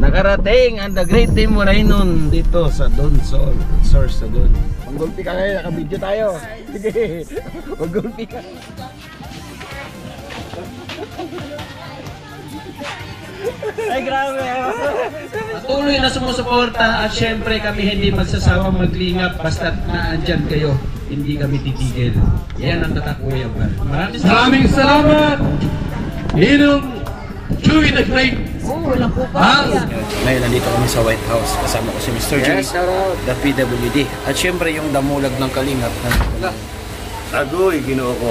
Nakarating ang The Great Team Morainon dito sa Donsol, source sa Don. Mag-gulpi ka ngayon, naka-video tayo. Sige, mag-gulpi ka. Ay, grabe. Patuloy na sumusuporta at syempre kami hindi magsasawang maglingap basta't naandyan kayo. Hindi kami titigil. Yan ang tatak Kuya Val. Maraming salamat! Ninong Chewy the Great! Ngayon nandito kami sa White House. Kasama ko si Mr. G, the PWD. At syempre yung damulag ng Kalingap. Agoy, Ginoo ko.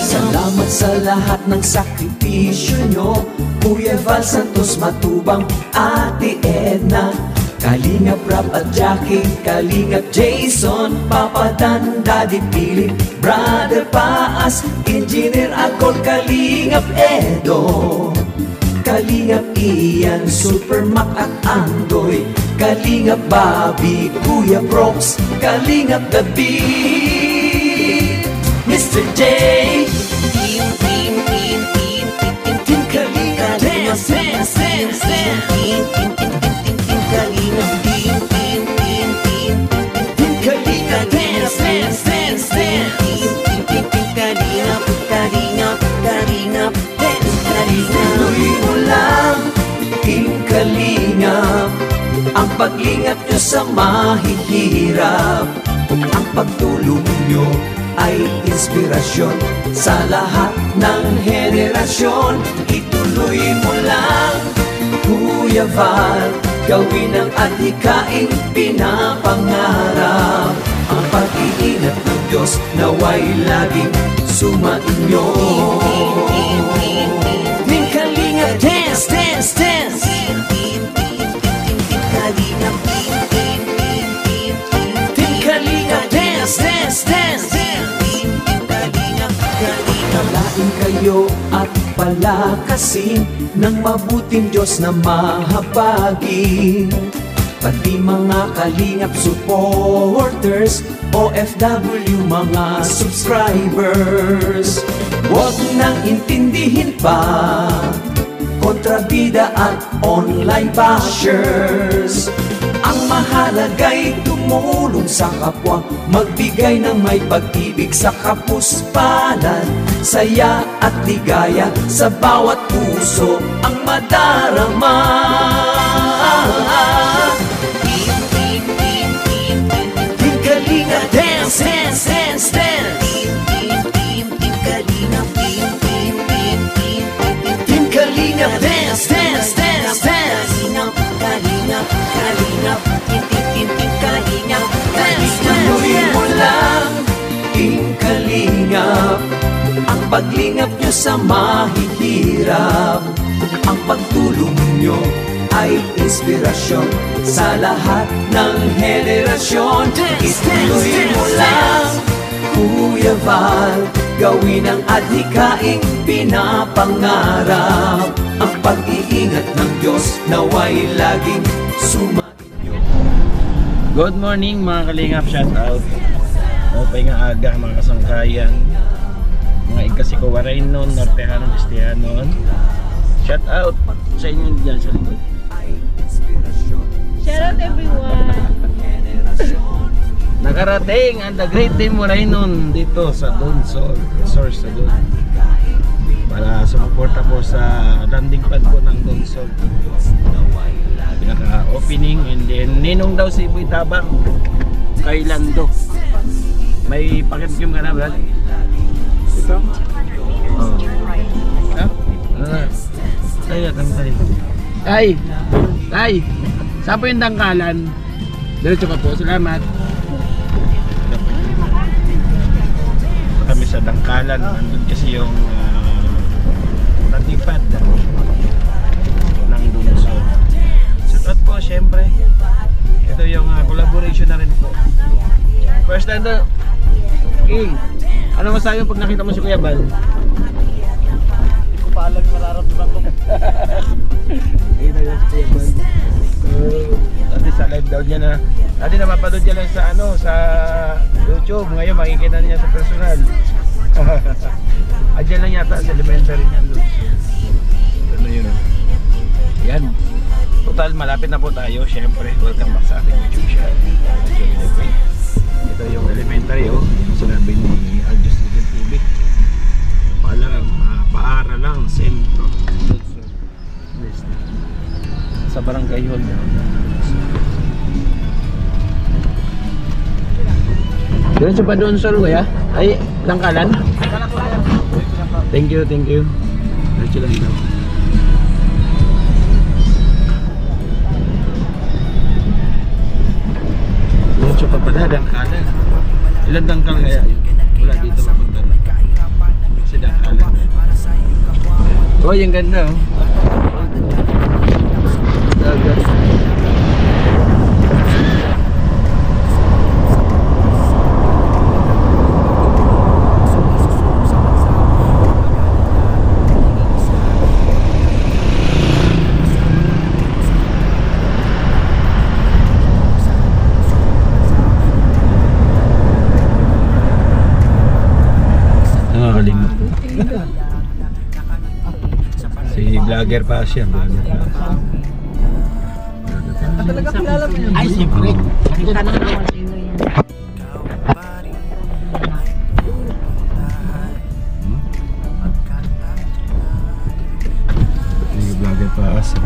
Salamat sa lahat ng sakripisyo nyo, Kuya Val Santos Matubang, Ate Edna, Kalingap Rap at Jackie, Kalingap Jason, Papa Dan, Daddy Philip, Brother Paas, Engineer Agol, Kalingap Edo, Kalingap Ian, Super Mac at Andoy, Kalingap Bobby, Kuya Brooks, Kalingap The Beat, Mr. J, Team Kalingap Dance, Dance, Dance, Dance, Team Kalingap Dance, Dance, Dance, Dance, Kalingap, Kalingap, Kalingap Dance, Kalingap. Tuloy mo lang, Team Kalingap, ang paglingap nyo sa mahihirap, ang pagtulong nyo ay inspirasyon sa lahat ng henerasyon. Ituloy mo lang, Kuya Val, gawin ang adhikaing pinapangarap. Ang pag-iingat ng Diyos naway laging sumainyo. Team Kalingap Dance, Dance, Dance, Kalingap, Team Kalingap Dance, Dance, Dance, Kalain kayo at palakasin ng mabuting Diyos na mahabagin. Pati mga Kalingap supporters, OFW mga subscribers, huwag nang intindihin pa kontrabida at online bashers. Ang mahalaga'y tumulong sa kapwa, magbigay ng may pag-ibig sa kapuspalan, saya at ligaya sa bawat puso ang madarama. Team Kalingap Dance, Dance, Dance, Dance, Team Kalingap, Team Kalingap Dance, Dance, Dance, Dance, Kalingap, Kalingap, Team Kalingap Dance, Tuloy mo lang, Team Kalingap, ang paglingap nyo sa mahihirap, ang pagtulong nyo ay inspirasyon sa lahat ng henerasyon. Ituloy mo lang, Kuya Val, gawin ang adhikaing pinapangarap, ang pag-iingat ng Diyos naway laging sumainyo. Good morning mga Kalingap, shout out. Okay nga aga mga kasangkayan, mga Ikasiko Morainon, Nortehanon, Estihanon. Shout out sa inyo dyan sa likod. Shout out everyone. Nakarating ang The Great Team Morainon dito sa Donsol, source sa Don, para sumuporta po sa landing pad po ng Donsol, pinaka-opening. And then ninong daw si Boy Tabang kay Lando. May pakitim ka na, Brad? Ito? Oh. Ha? Ano na? Tayo, tayo. Tay! Tay! Saan po yung dangkalan? Diretso ka po, salamat. Kami sa dangkalan, nandun kasi yung landing pad ng Donsol. Shout po, syempre. Ito yung collaboration na rin po. First time doon, King, ano masabi pag nakita mo si Kuya Val? Hindi ko pa alam yung mararamdaman ko. Ito yung si Kuya Val. Dati sa live daw niya na. Dati napapanood niya lang sa sa YouTube. Ngayon makikita niya sa personal. Adyan lang yata sa elementary niya. Ano yun? Yan. Total, malapit na po tayo. Siyempre, welcome back sa ating YouTube channel. Ito yung elementary, sinabi ni Aljus Eagle TV. Paara lang, sentro. Sa barangay hall na. Diretso pa doon, sir, kuya? Ay, langkalan? Thank you, thank you. Diretso lang daw. Diretso pa pala, dangkalan. Ilan dangkal kaya yun? Wala dito mapunta na. Kasi dangkalan. Oh, yung ganda, oh. Dagat. Nakakalimot po. Si vlogger pa siya, vlogger pa. Talaga kilala mo yun? Ay, siyempre. Kita na naman sino yan. May vlogger pa siya.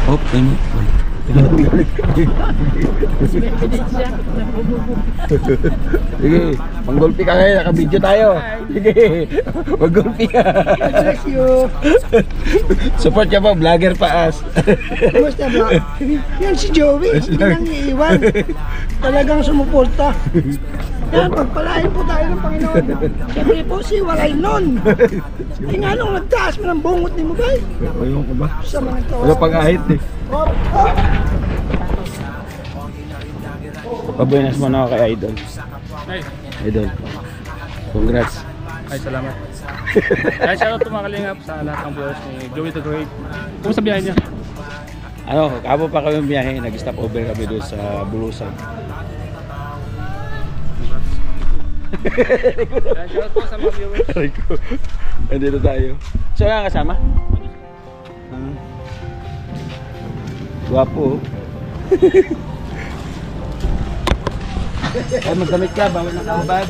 Oh, ini. Sige, manggulpi ka ngayon, naka-video tayo. Sige, manggulpi ka. Bless you. Support ka po, vlogger paas. Kumusta ba? Yan si Joey, hindi nang iiwan. Talagang sumuporta. Yan, pagpalain po tayo ng Panginoon. Siyempre po si Walay nun. Ay nga nung nagtaas mo ng bungot ni mo ba? Ayun ko ba? Sa mga tawas. Wala pang ahit eh. Pabuenas mo na ako kay Idol. Idol. Congrats. Ay, salamat. Ay, shoutout to mga kalingap sa lahat ng viewers ni Joey the Great. Kumusta biyahe niya? Ano, kabo pa kami biyahe, nag-stop over kami doon sa Bulusan. Ay, shoutout po sa mga viewers. Nandito tayo. So, nga kasama? Guwapo. Ay, magdamit ka, bawal na kaubad.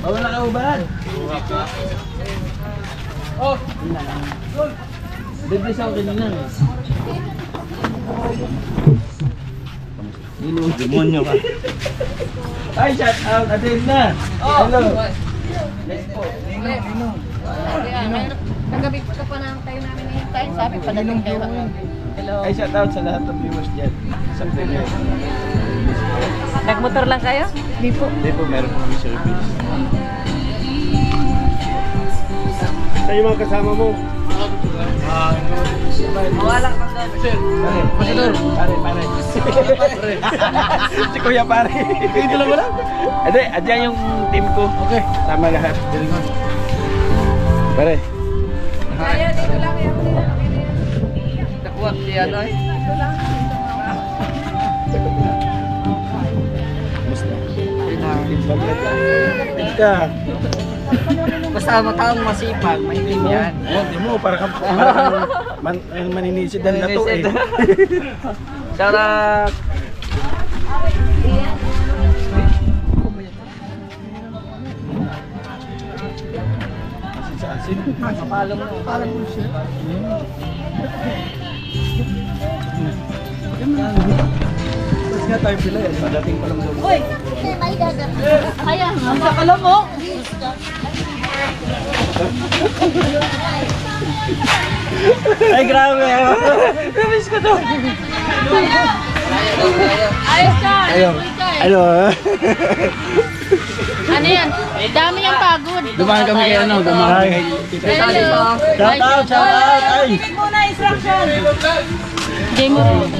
Bawal na kaubad. Oh! Biblis ako kanina. Demonyo ka. Ay, shout out, atin na. Hello. Let's go. Nagabi pa pa na tayo namin hintayin. Sabi pa natin kayo. Hello. Ay, shout out sa lahat ng viewers dyan. Sa Pilipinas. Nagmotor lang kayo? Di po. Hindi po, meron po kami service. Sa yung mga kasama mo. Wala kang doon. Pare. Si Kuya pare. Ito lang wala? Hindi, adyan yung team ko. Okay. Tama lahat. Pare. Kaya dito lang yan. Nakuha siya, ano eh? Dito lang. Ka. Basta mataong masipag, maintindihan. Hindi mo, para kang maninisid ng lato eh. Shoutout! Sa asin. Kapalong mo. Kapalong mo siya. Tapos nga tayo pila yan. Padating pa lang doon. Uy! May dagat. Kaya, ang kakala mo. Ay, grabe. Namiss ko to. Ayos ka! Ayaw. Ano? Ano yan? Dami niyang pagod. Dumaan kami kay ano? Dumaan kami kay Tita. Hello. Shout out! Ay! Tingnan muna instruction. Game of Elmer!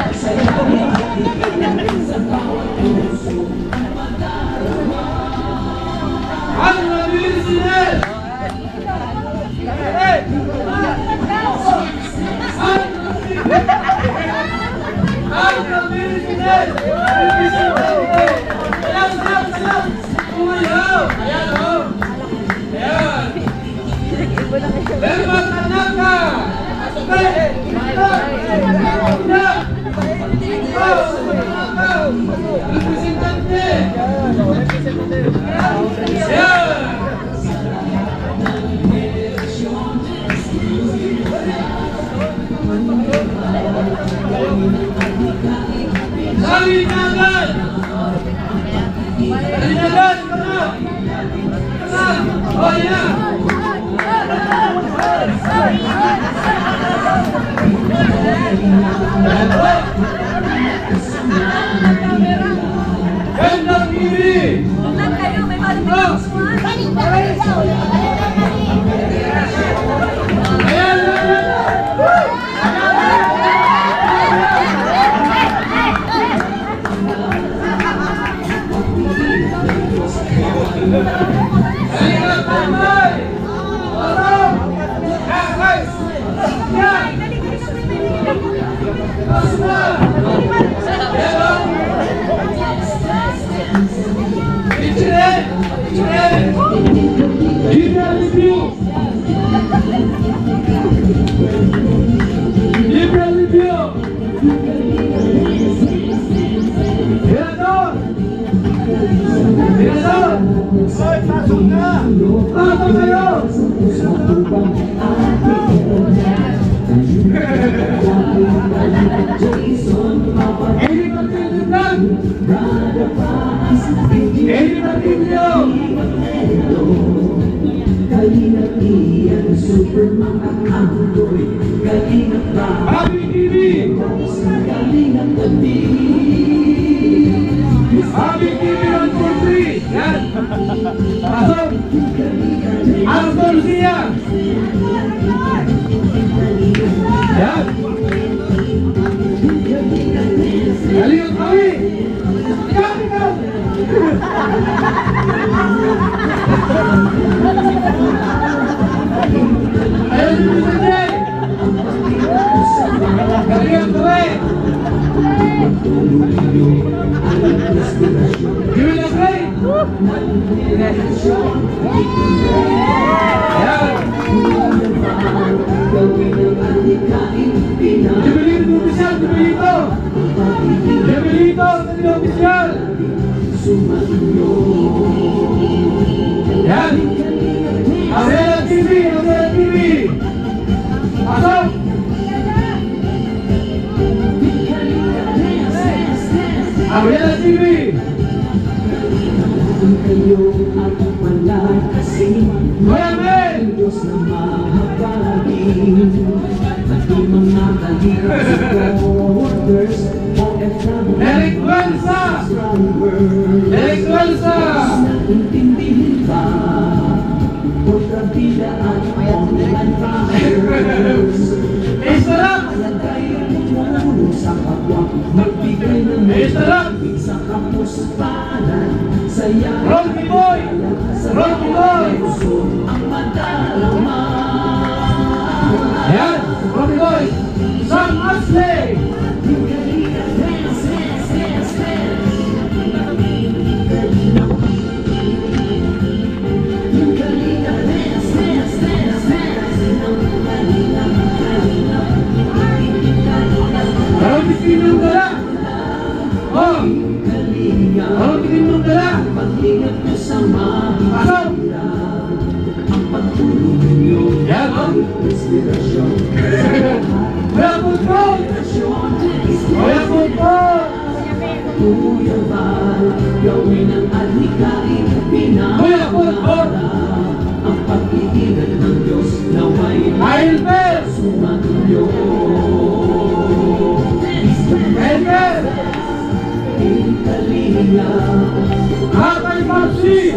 Tatay Marcy!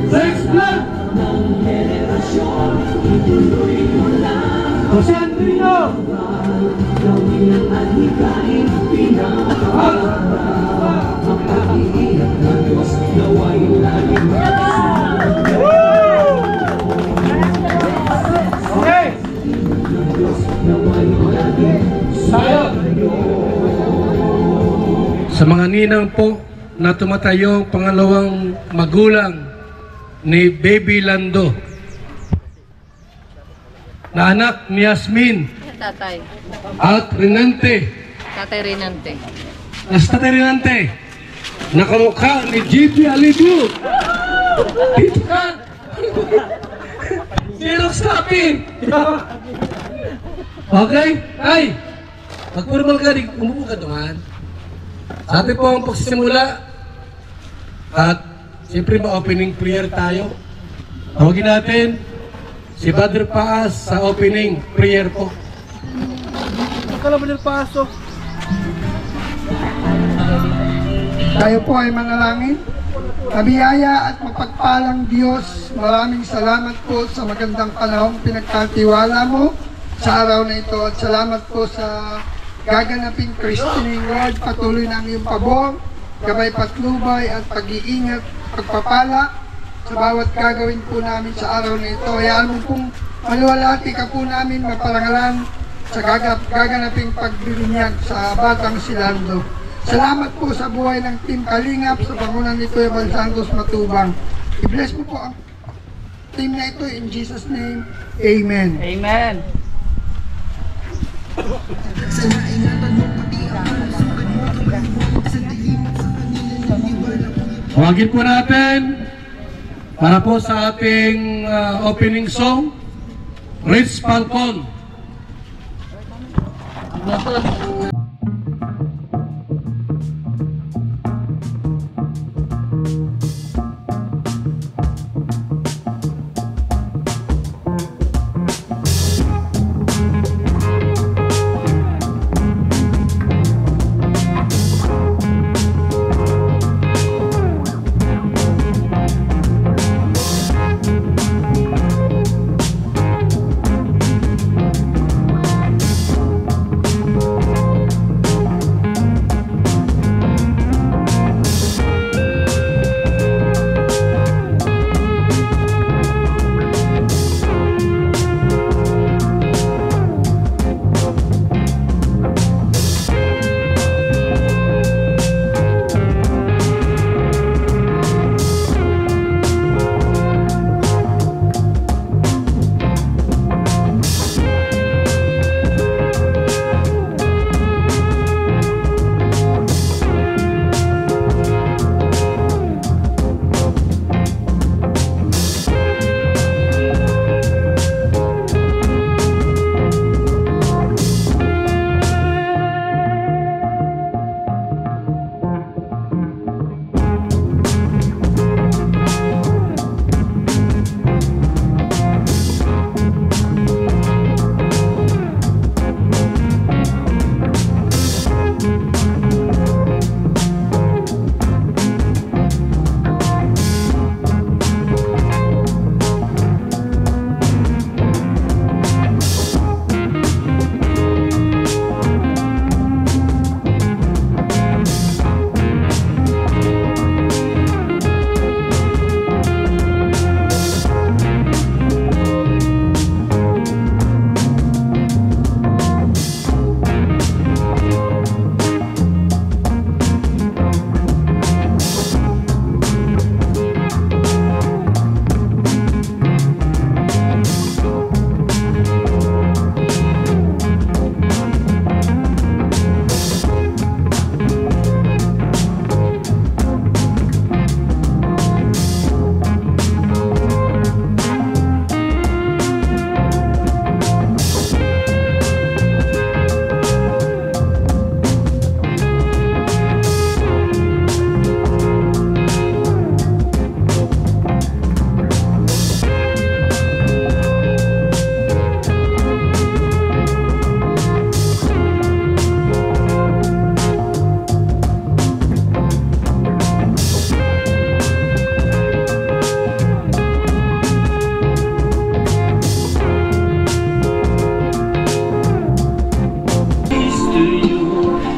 Rex Black! Jose Andrino! Okay! Tayo! Sa mga ninang po na tumatayo pangalawang magulang ni Baby Lando na anak ni Yasmin Tatay. at Renante Tatay Renante. Tatay Renante na kamukha ni JP Alibu. Dito ka! Xerox copy! Okay? Ay! Mag-formal ka rin, umupo ka naman. Sa atin po ang pagsisimula at siyempre ma-opening prayer tayo. Tawagin natin si Brother Paas sa opening prayer po. Brother Paas oh. Tayo po ay manalangin. Kabiyaya at mapagpalang Diyos, maraming salamat po sa magandang panahong pinagkatiwala mo sa araw na ito. At salamat po sa gaganaping christening, Lord. Patuloy ng iyong pabor, gabay patnubay at pag-iingat, pagpapala sa bawat gagawin po namin sa araw na ito. Hayaan mo pong maluwalhati ka po namin, maparangalan sa gaganaping pagbibinyag sa Batang Silando. Salamat po sa buhay ng Team Kalingap sa pangunan ni Kuya Bal Santos Matubang. I-bless mo po ang team na ito in Jesus' name. Amen. Amen. Tawagin po natin para po sa ating opening song, Rich Falcon.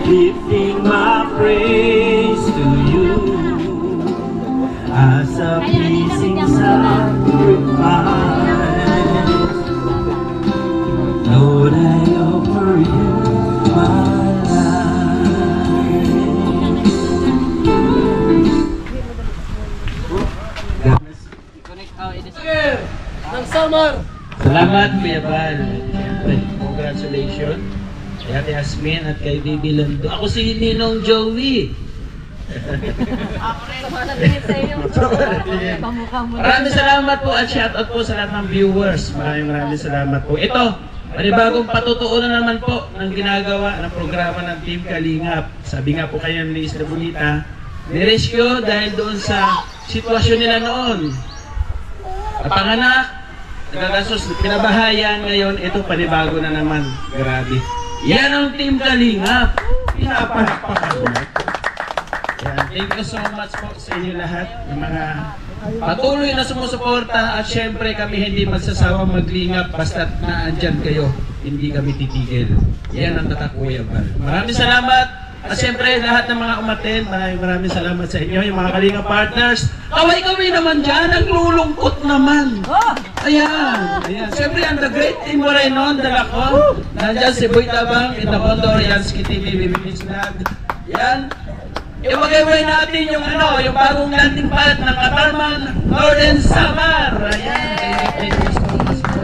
lifting my praise to you as a pleasing sacrifice. Lord, I offer you my life. Ng Samar. Salamat, Kuya Val. Congratulations. Kay Ate Asmin at kay Bibi Lando. Ako si Ninong Joey. Maraming salamat po at shoutout po sa lahat ng viewers. Maraming salamat po. Ito, panibagong patutuunan naman po ng ginagawa ng programa ng Team Kalingap. Sabi nga po kayo ni Isla Bonita, nirescue dahil doon sa sitwasyon nila noon. Kapanganak, nagagasos, pinabahayan ngayon, ito panibago na naman. Grabe. Yan ang Team Kalingap. Pinapalakpakan. Yan. Thank you so much po sa inyo lahat. Yung mga patuloy na sumusuporta at syempre kami hindi magsasawang maglingap basta't naandyan kayo. Hindi kami titigil. Yan ang tatak Kuya Val. Maraming salamat. At syempre lahat ng mga umaten, maraming salamat sa inyo. Yung mga Kalingap partners. Kaway-kaway naman dyan. Ang lulungkot naman. Ayan. Ayan. Syempre ang The Great Team Moreno, dala ko. Nandyan si Boy Tabang, Itabondo, Riansky TV, Bibinis Vlog. Yan. Iwagay-way natin yung yung bagong landing pad ng Katarman, Northern Samar. Ayan. Thank you so much po.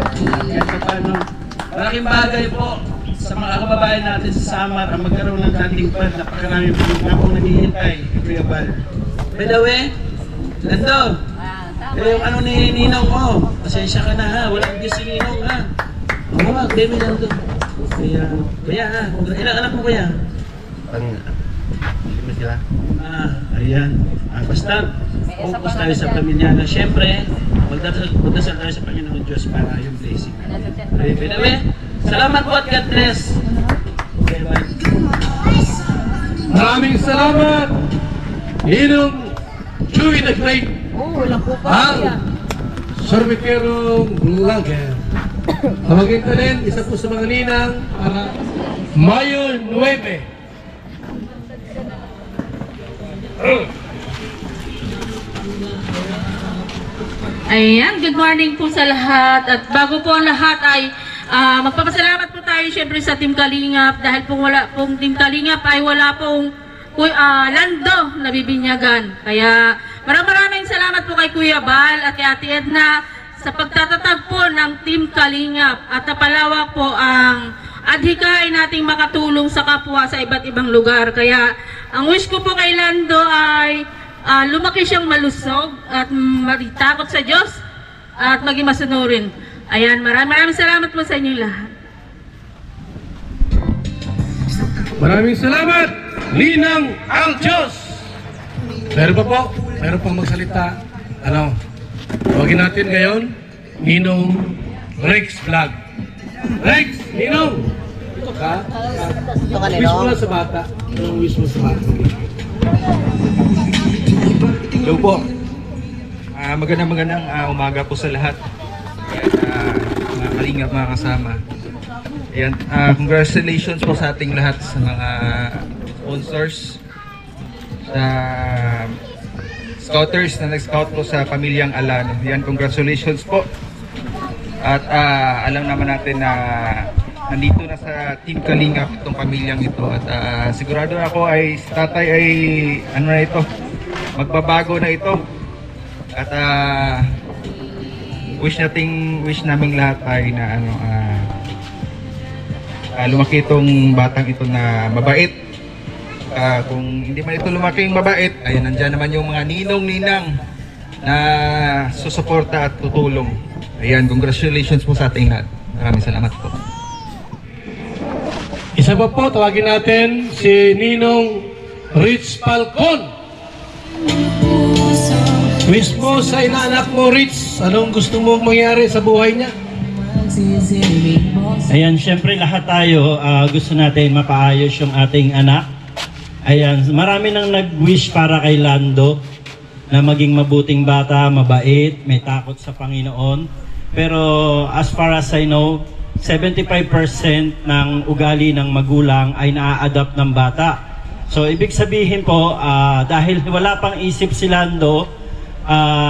Malaking bagay po sa mga kababayan natin sa Samar ang magkaroon ng landing pad. Napakarami po na po naghihintay. Kuya Val. By the way, Lando, yung ni Ninong mo, pasensya ka na ha, walang Diyos si Ninong ha. Oo, baby Lando. Kaya ha, ilang anak mo kaya? Sila. Ayan. Basta, focus tayo sa pamilya na siyempre, magdasal tayo sa Panginoon Diyos para yung blessing. Salamat po at God bless. Maraming salamat. Ninong Joey the Great. Ang sorbiterong vlogger. Tawagin ko din, isa po sa mga ninang para Mayo 9. Ayan, good morning po sa lahat. At bago po ang lahat ay magpapasalamat po tayo syempre sa Team Kalingap dahil kung wala pong Team Kalingap ay wala pong Lando na bibinyagan. Kaya maraming salamat po kay Kuya Val at kay Ate Edna sa pagtatatag po ng Team Kalingap at napalawak po ang adhikain nating makatulong sa kapwa sa iba't ibang lugar. Kaya ang wish ko po kay Lando ay lumaki siyang malusog at matakot sa Diyos at maging masunurin. Ayan, maraming salamat po sa inyong lahat. Maraming salamat, Ninang Aljos. Meron pa po, meron pang magsalita. Tawagin natin ngayon, Ninong Rex Vlog. Rex, Ninong! Ito ka? Wish mo lang sa bata. Anong wish mo sa bata? Hello po. Magandang umaga po sa lahat. Mga Kalingap, mga kasama. Ayan, congratulations po sa ating lahat sa mga sponsors, sa scouters na nag-scout po sa pamilyang Alano. Ayan, congratulations po. At alam naman natin na nandito na sa Team Kalingap itong pamilyang ito. At sigurado ako ay sa tatay ay na ito, magbabago na ito. At wish naming lahat ay na lumaki itong batang ito na mabait. Kung hindi man ito lumaki yung mabait, ayan, nandyan naman yung mga ninong-ninang na susuporta at tutulong. Ayan, congratulations po sa ating lahat. Maraming salamat po. Isa pa po, tawagin natin si Ninong Rich Falcon. Wish mo sa inaanak mo, Rich, anong gusto mong mangyari sa buhay niya? Ayan, syempre lahat tayo gusto natin mapaayos yung ating anak. Ayan, marami nang nag-wish para kay Lando na maging mabuting bata, mabait, may takot sa Panginoon. Pero as far as I know, 75% ng ugali ng magulang ay naa-adapt ng bata. So ibig sabihin po, dahil wala pang isip si Lando,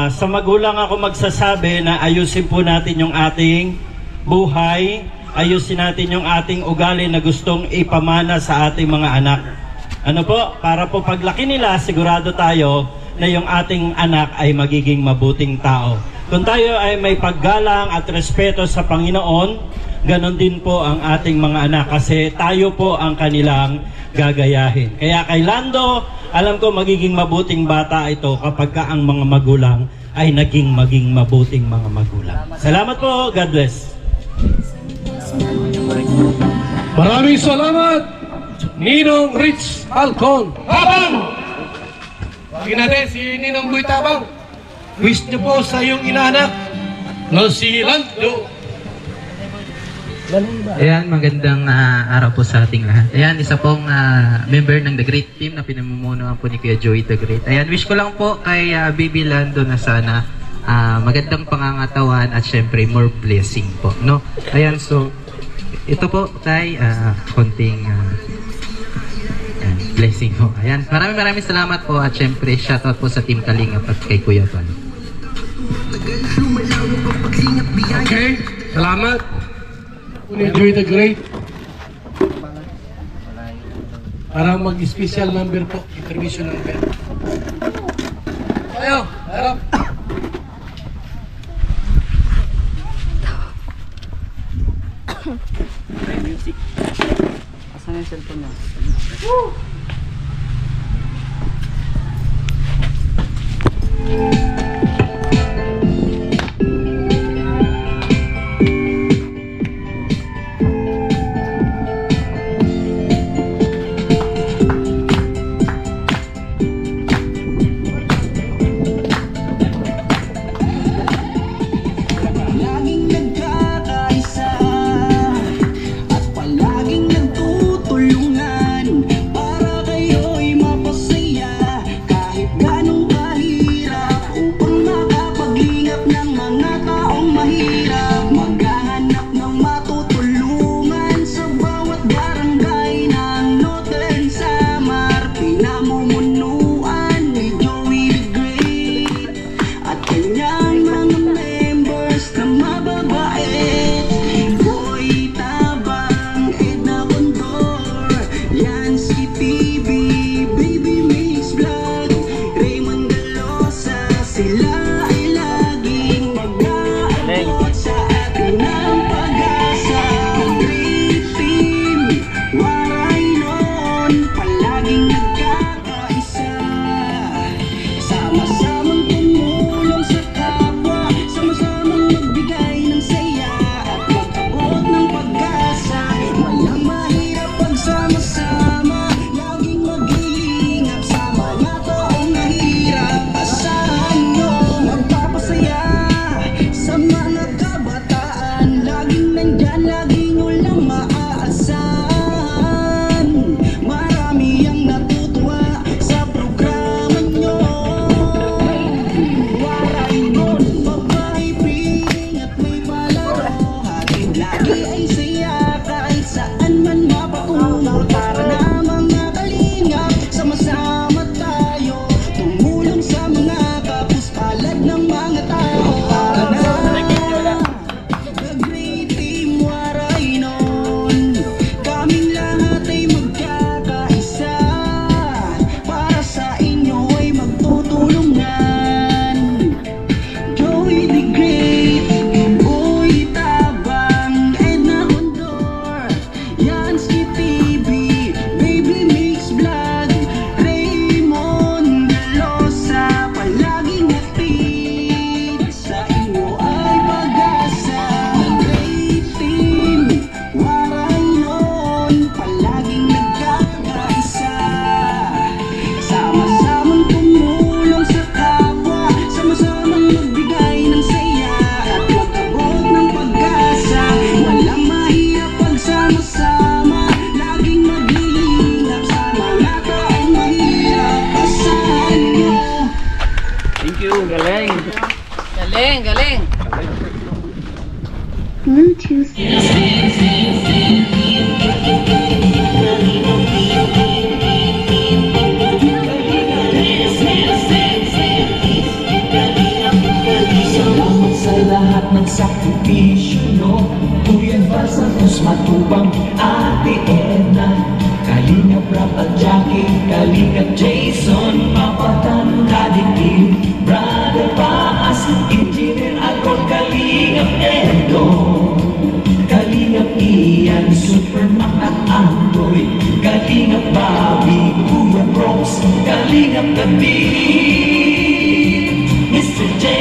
sa magulang ako magsasabi na ayusin po natin yung ating buhay, ayusin natin yung ating ugali na gustong ipamana sa ating mga anak. Ano po? Para po paglaki nila, sigurado tayo na yung ating anak ay magiging mabuting tao. Kung tayo ay may paggalang at respeto sa Panginoon, ganon din po ang ating mga anak kasi tayo po ang kanilang gagayahin. Kaya kay Lando, alam ko magiging mabuting bata ito kapag ka ang mga magulang ay maging mabuting mga magulang. Salamat po. God bless. Maraming salamat, Ninong Rich Alcon. Tabang! Bagay natin si Ninong Boy Tabang. Wish niyo po sa iyong inaanak na si Lando. Ayan, magandang araw po sa ating lahat. Ayan, isa pong member ng The Great Team na pinamumunuan po ni Kuya Joey The Great. Ayan, wish ko lang po kay Baby Lando na sana magandang pangangatawan at syempre more blessing po, no? Ayan, so ito po tay konting blessing po. Ayan, maraming salamat po at syempre shoutout po sa Team Kalingap at kay Kuya Pan. Okay, salamat. Enjoy the Great. Para mag-special number po, intermission number. Ayo, harap. Music. Asan yung cellphone niya? Bluetooth. Salamat sa lahat ng sakripisyo nyo, Kuya Val Santos Matubang, Ate Edna, Kalingap Rap at Jackie, Kalingap Jason, Mapatan, Kadikin, Brother Paas, Engineer Agor, Kalingap Edo, Kalingap Ian, Supermac at Android, Kalingap Bobby, Kuya Bronx, Kalingap David, Mr. J.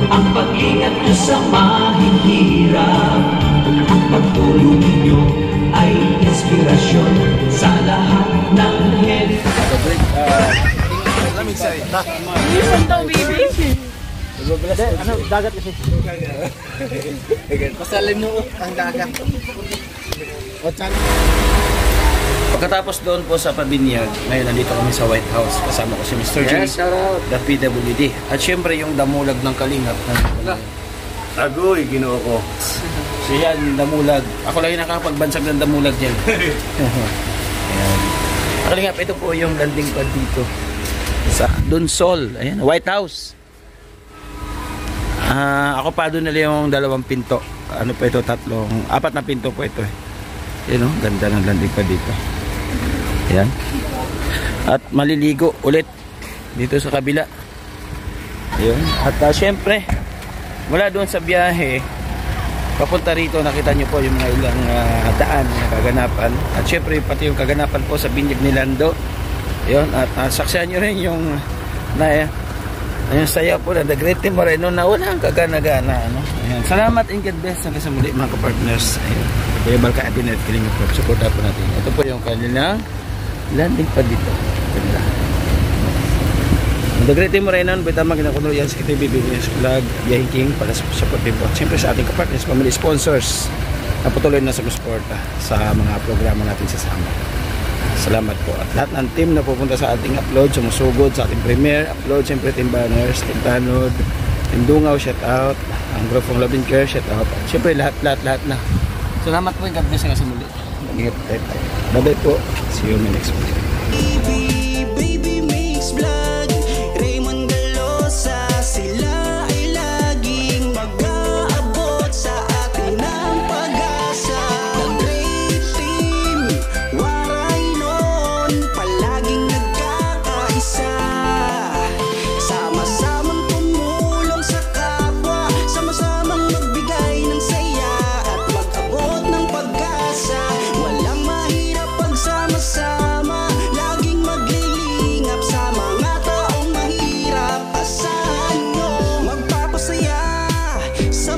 Ang pag-ingat nyo sa mahihirap, ang pagtulong nyo ay inspirasyon sa lahat ng head. Iwan daw, baby. Ano, dagat kasi. Pasalim mo ang dagat. Pagkatapos doon po sa Pabinyag, ngayon nandito kami sa White House. Kasama ko si Mr. J, the PWD. At syempre yung damulag ng Kalingap. Agoy, ginoo ko. So yan, damulag. Ako lang yung nakakapagbansag ng damulag dyan. Ayan. Kalingap, ito po yung landing pad dito. Sa Dunsol. Ayan, White House. Ako pa doon nila yung 2 pinto. Ano pa ito? 4 na pinto po ito. Yan o, ganda ng landing pad dito. Ayan. At maliligo ulit dito sa kabila. Ayun. At syempre, mula doon sa biyahe papunta rito, nakita nyo po yung mga ilang daan na kaganapan. At syempre, pati yung kaganapan po sa Binyag ni Lando. Ayun. At saksihan nyo rin yung yung saya po na The Great Team Moreno na walang kagana-gana. Ano? Ayan. Salamat and God bless hanggang sa muli mga kapartners. Ayun. Kaya Balka Atin at Kalingap Rap, supporta po natin. Ito po yung kanilang landing pad dito. The Great Team Moreno, Betama Ginakuno yan sa KTV Business Vlog, Biyahe King para sa supportive po. Siyempre sa ating kapartners, family sponsors na patuloy na sumusuporta sa mga programa natin sa sama. Salamat po. At lahat ng team na pupunta sa ating upload, sumusugod sa ating premiere upload, siyempre Team Banners, Team Tanod, Team Dungaw, shout out, ang group ng Love and Care, shout out. Siyempre lahat na. Salamat po, God bless nga sa muli. Ingat tayo. Bye-bye po. See you in the next one. Baby Mix Vlog, Raymond Galosa, sila ay laging mag-aabot sa atin ng pag-asa. The Great Team, waray nun, palaging nagkakaisa. Sama-samang tumulong sa kapwa, sama-samang magbigay ng saya at mag-abot ng pag-asa. Walang mahirap pagsama-sama, laging maglilingap sa mga taong mahirap. Asahan nyo magpapasaya sa